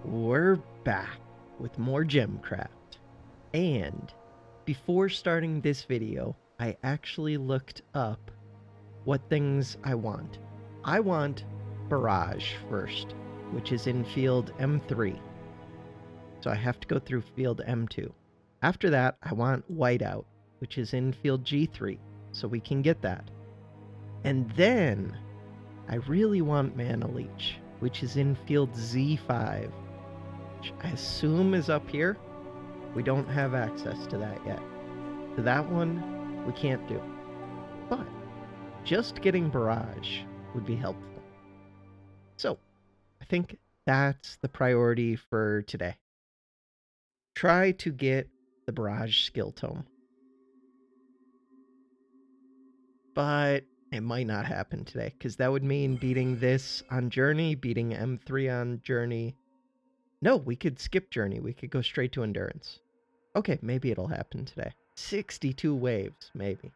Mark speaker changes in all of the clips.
Speaker 1: We're back with more GemCraft. And before starting this video, I actually looked up what things I want. I want Barrage first, which is in field M3. So I have to go through field M2. After that, I want Whiteout, which is in field G3, so we can get that. And then I really want Mana Leech, which is in field Z5. I assume is up here. We don't have access to that yet. So that one we can't do. But just getting Barrage would be helpful. So I think that's the priority for today. Try to get the Barrage skill tome. But it might not happen today, because that would mean beating this on Journey, beating M3 on Journey. No, we could skip Journey. We could go straight to Endurance. Okay, maybe it'll happen today. 62 waves, maybe.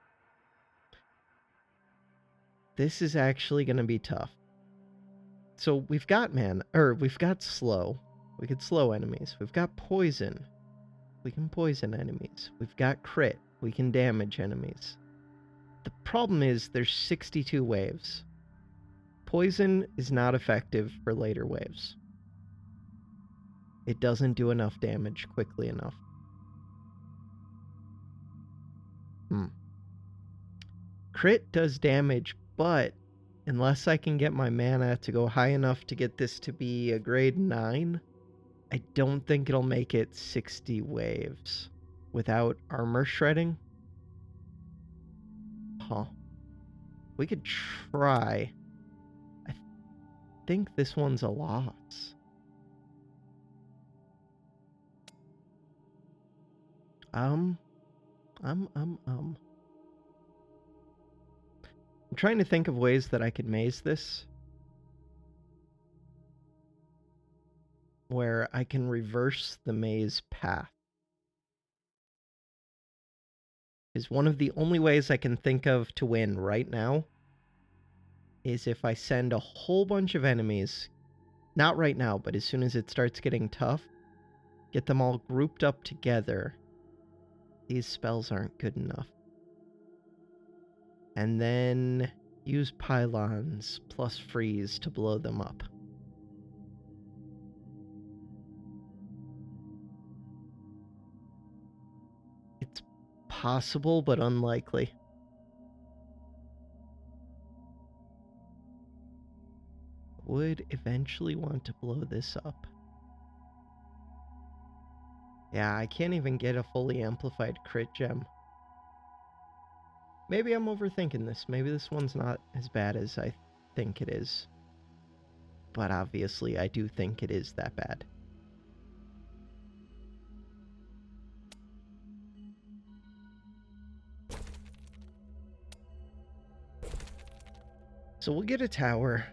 Speaker 1: This is actually going to be tough. So we've got we've got slow. We could slow enemies. We've got poison. We can poison enemies. We've got crit. We can damage enemies. The problem is there's 62 waves. Poison is not effective for later waves. It doesn't do enough damage quickly enough. Crit does damage, but unless I can get my mana to go high enough to get this to be a grade 9, I don't think it'll make it 60 waves without armor shredding. Huh. We could try. I think this one's a loss. I'm trying to think of ways that I could maze this, where I can reverse the maze path. Is one of the only ways I can think of to win right now is if I send a whole bunch of enemies, not right now, but as soon as it starts getting tough, get them all grouped up together. These spells aren't good enough. And then use pylons plus freeze to blow them up. It's possible, but unlikely. Would eventually want to blow this up. Yeah, I can't even get a fully amplified crit gem. Maybe I'm overthinking this. Maybe this one's not as bad as I think it is. But obviously, I do think it is that bad. So we'll get a tower.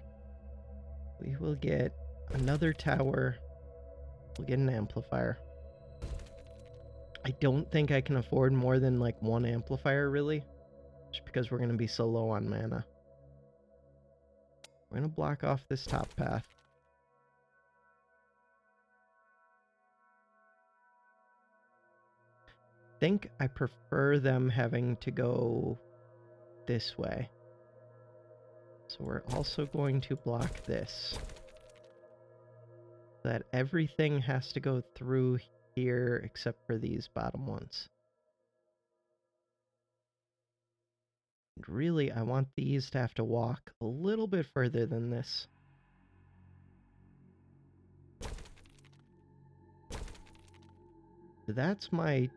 Speaker 1: We will get another tower. We'll get an amplifier. I don't think I can afford more than like one amplifier, really. Just because we're going to be so low on mana. We're going to block off this top path. I think I prefer them having to go this way. So we're also going to block this. That everything has to go through here except for these bottom ones. And really, I want these to have to walk a little bit further than this. So that's my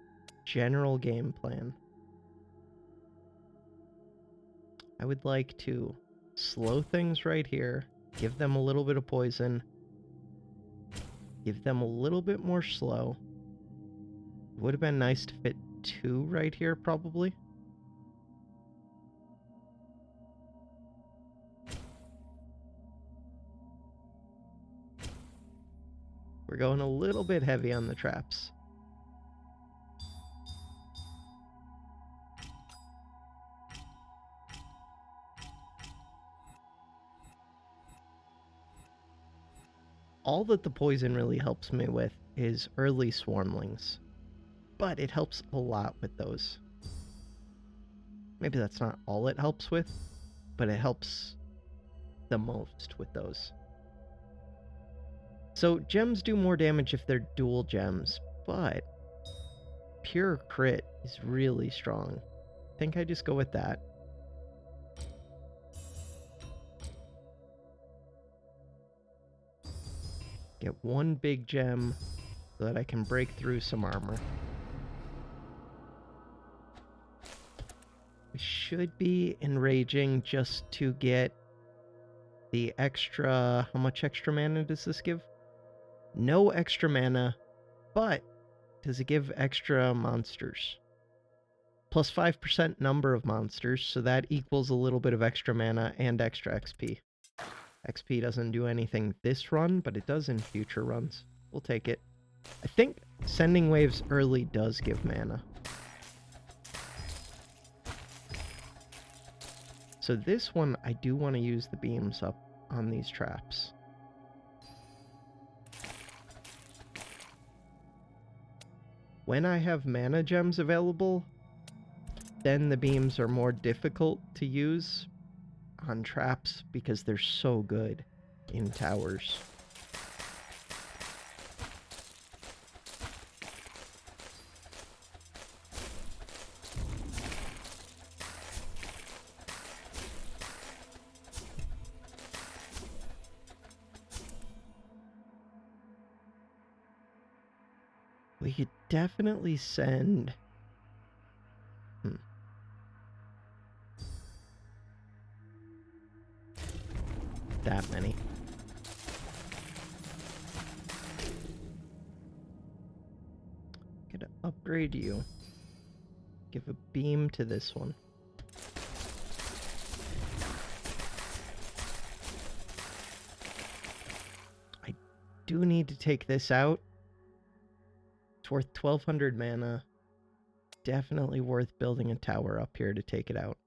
Speaker 1: general game plan. I would like to slow things right here, give them a little bit of poison, give them a little bit more slow. It would have been nice to fit 2 right here, probably. We're going a little bit heavy on the traps. All that the poison really helps me with is early swarmlings, but it helps a lot with those. Maybe that's not all it helps with, but it helps the most with those. So gems do more damage if they're dual gems, but pure crit is really strong. I think I just go with that. Get one big gem so that I can break through some armor. We should be enraging just to get the extra... How much extra mana does this give? No extra mana, but does it give extra monsters? Plus 5% number of monsters, so that equals a little bit of extra mana and extra XP. XP doesn't do anything this run, but it does in future runs. We'll take it. I think sending waves early does give mana. So this one, I do want to use the beams up on these traps. When I have mana gems available, then the beams are more difficult to use on traps because they're so good in towers. We could definitely send... that many. Gotta upgrade you. Give a beam to this one. I do need to take this out. It's worth 1200 mana. Definitely worth building a tower up here to take it out.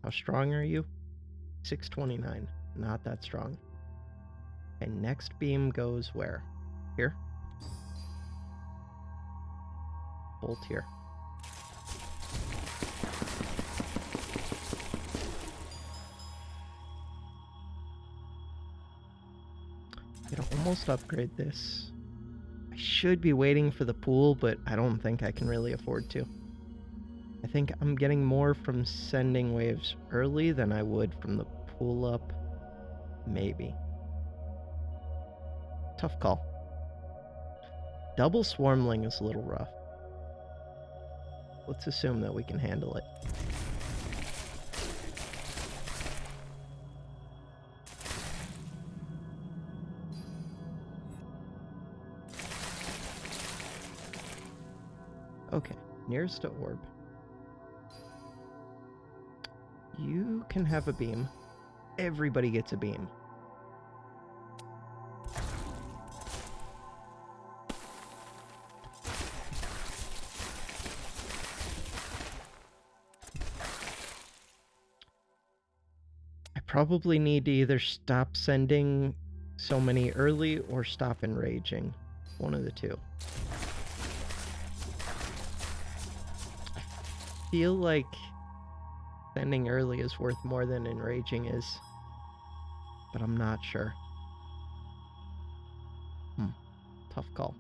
Speaker 1: How strong are you? 629. Not that strong. And next beam goes where? Here? Bolt here. I could almost upgrade this. I should be waiting for the pool, but I don't think I can really afford to. I think I'm getting more from sending waves early than I would from the pool up. Maybe. Tough call. Double swarmling is a little rough. Let's assume that we can handle it. Okay, nearest to orb. You can have a beam. Everybody gets a beam. I probably need to either stop sending so many early or stop enraging. One of the two. I feel like sending early is worth more than enraging is, but I'm not sure. Tough call.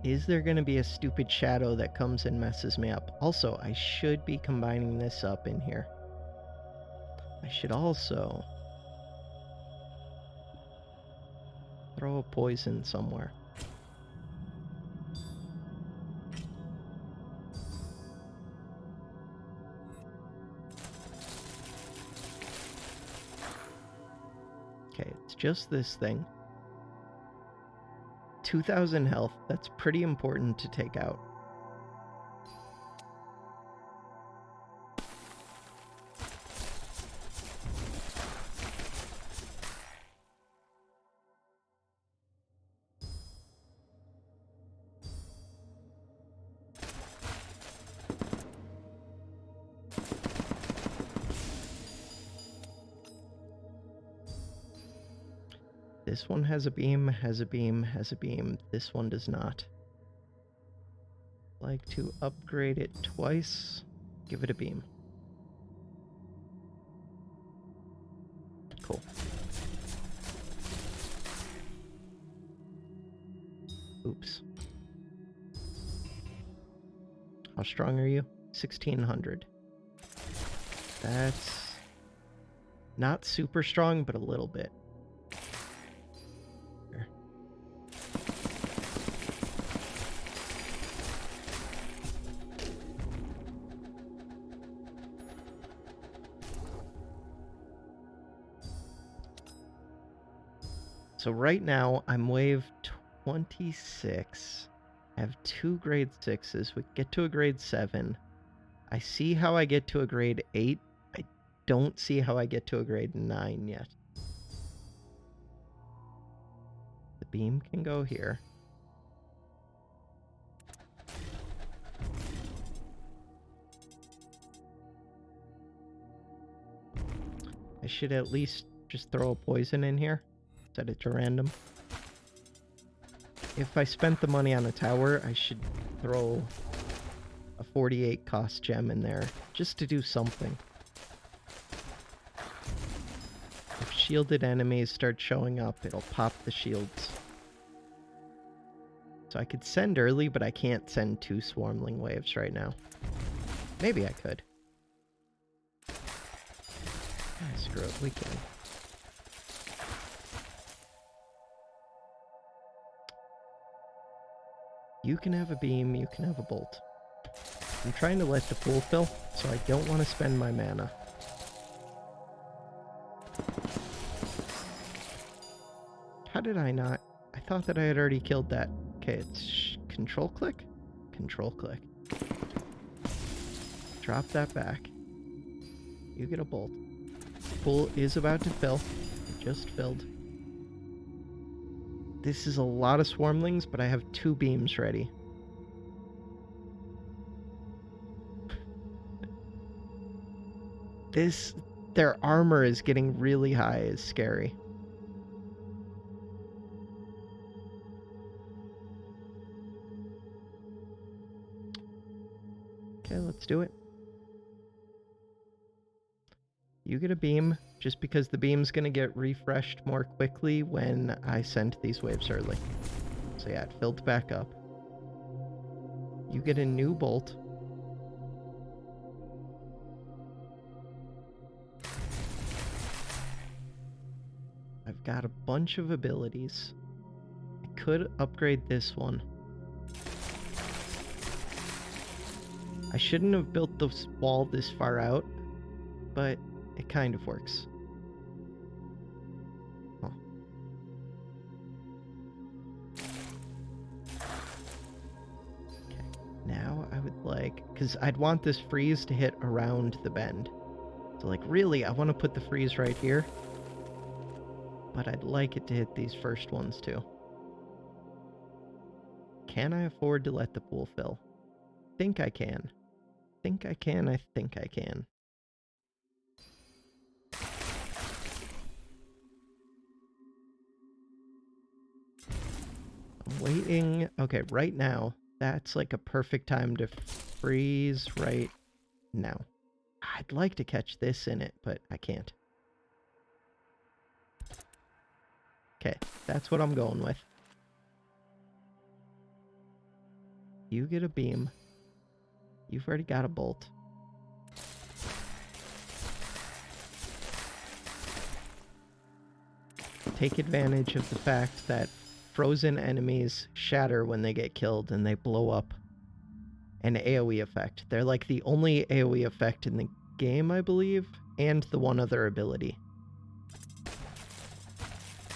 Speaker 1: Is there going to be a stupid shadow that comes and messes me up? Also, I should be combining this up in here. I should also throw a poison somewhere. Okay, it's just this thing. 2000 health, that's pretty important to take out. This one has a beam, has a beam, has a beam. This one does not. Like to upgrade it twice. Give it a beam. Cool. Oops. How strong are you? 1600. That's not super strong, but a little bit. Here. So right now, I'm wave 26. I have 2 grade 6s. We get to a grade 7. I see how I get to a grade 8. I don't see how I get to a grade 9 yet. The beam can go here. I should at least just throw a poison in here. Set it to random. If I spent the money on a tower, I should throw a 48 cost gem in there just to do something. If shielded enemies start showing up, it'll pop the shields. So I could send early, but I can't send 2 swarmling waves right now. Maybe I could. Ah, screw it, we can. You can have a beam, you can have a bolt. I'm trying to let the pool fill, so I don't want to spend my mana. How did I not? I thought that I had already killed that. Okay, it's control click? Control click. Drop that back. You get a bolt. Pool is about to fill. It just filled. This is a lot of swarmlings, but I have 2 beams ready. Their armor is getting really high is scary. Okay, let's do it. You get a beam, just because the beam's gonna get refreshed more quickly when I send these waves early. So yeah, it filled back up. You get a new bolt. I've got a bunch of abilities. I could upgrade this one. I shouldn't have built the wall this far out, but it kind of works. Huh. Okay, now I would like, because I'd want this freeze to hit around the bend. So like really, I want to put the freeze right here, but I'd like it to hit these first ones too. Can I afford to let the pool fill? Think I can. Think I can, I think I can. I'm waiting. Okay, right now, that's like a perfect time to freeze right now. I'd like to catch this in it, but I can't. Okay, that's what I'm going with. You get a beam. You've already got a bolt. Take advantage of the fact that frozen enemies shatter when they get killed and they blow up. An AoE effect. They're like the only AoE effect in the game, I believe, and the one other ability.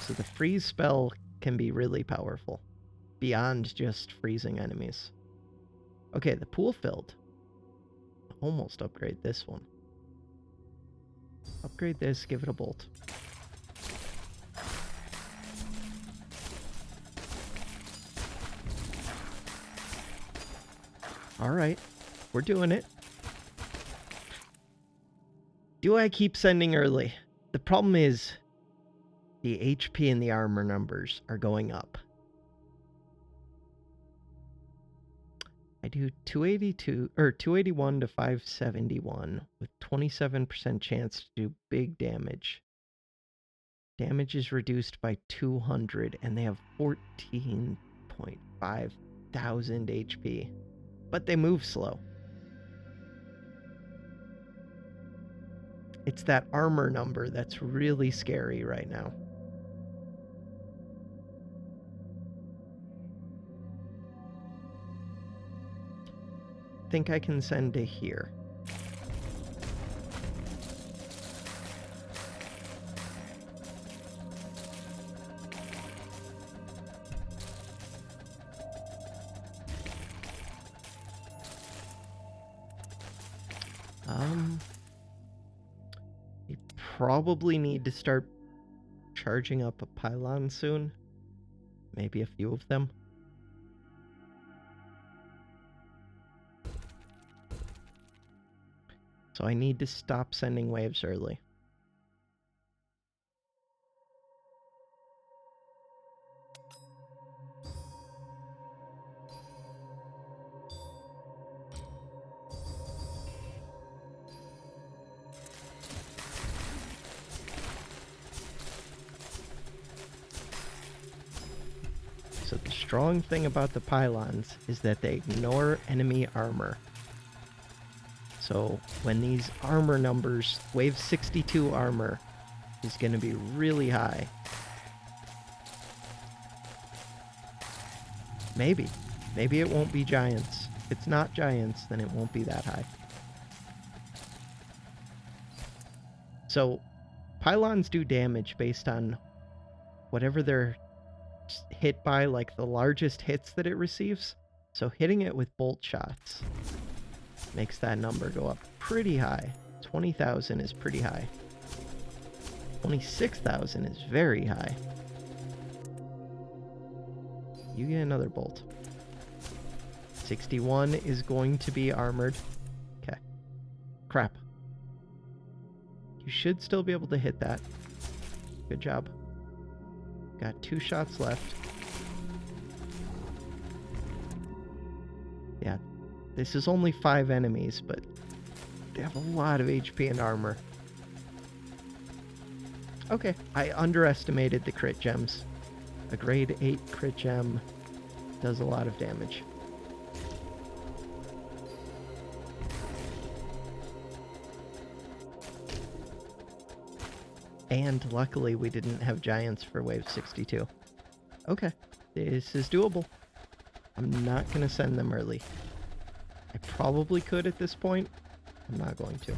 Speaker 1: So the freeze spell can be really powerful, beyond just freezing enemies. Okay, the pool filled. Almost upgrade this one. Upgrade this, give it a bolt. Alright, we're doing it. Do I keep sending early? The problem is, the HP and the armor numbers are going up. I do 282 or 281 to 571 with 27% chance to do big damage. Damage is reduced by 200 and they have 14.5 thousand HP. But they move slow. It's that armor number that's really scary right now. Think I can send to here. You probably need to start charging up a pylon soon. Maybe a few of them. So I need to stop sending waves early. So the strong thing about the pylons is that they ignore enemy armor. So when these armor numbers, wave 62 armor is going to be really high. Maybe it won't be giants. If it's not giants, then it won't be that high. So pylons do damage based on whatever they're hit by, like the largest hits that it receives. So hitting it with bolt shots makes that number go up pretty high. 20,000 is pretty high. 26,000 is very high. You get another bolt. 61 is going to be armored. Okay. Crap. You should still be able to hit that. Good job. Got 2 shots left. Yeah. This is only 5 enemies, but they have a lot of HP and armor. Okay, I underestimated the crit gems. A grade 8 crit gem does a lot of damage. And luckily we didn't have giants for wave 62. Okay, this is doable. I'm not going to send them early. I probably could at this point. I'm not going to.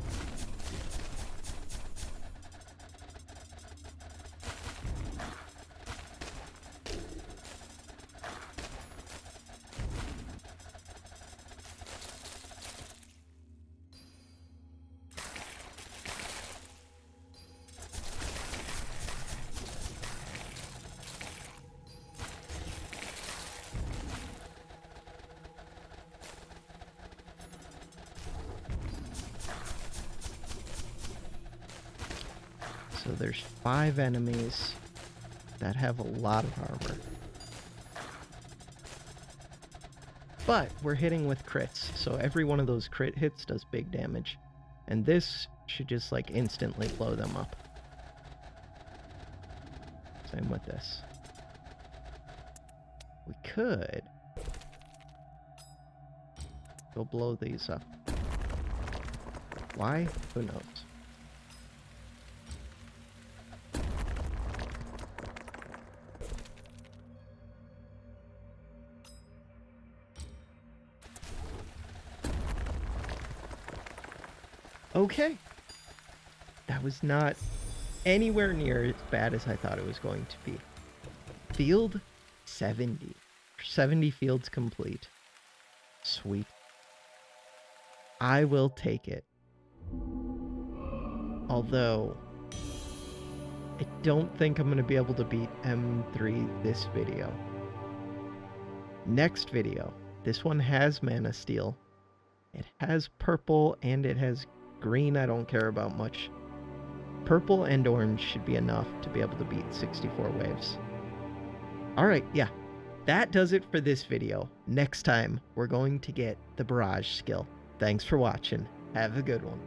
Speaker 1: So there's 5 enemies that have a lot of armor. But we're hitting with crits, so every one of those crit hits does big damage. And this should just like instantly blow them up. Same with this. We could go blow these up. Why? Who knows? Okay. That was not anywhere near as bad as I thought it was going to be. Field 70. 70 fields complete. Sweet. I will take it. Although, I don't think I'm going to be able to beat M3 this video. Next video. This one has mana steel. It has purple and it has green I don't care about much. Purple and orange should be enough to be able to beat 64 waves. Alright, yeah. That does it for this video. Next time, we're going to get the barrage skill. Thanks for watching. Have a good one.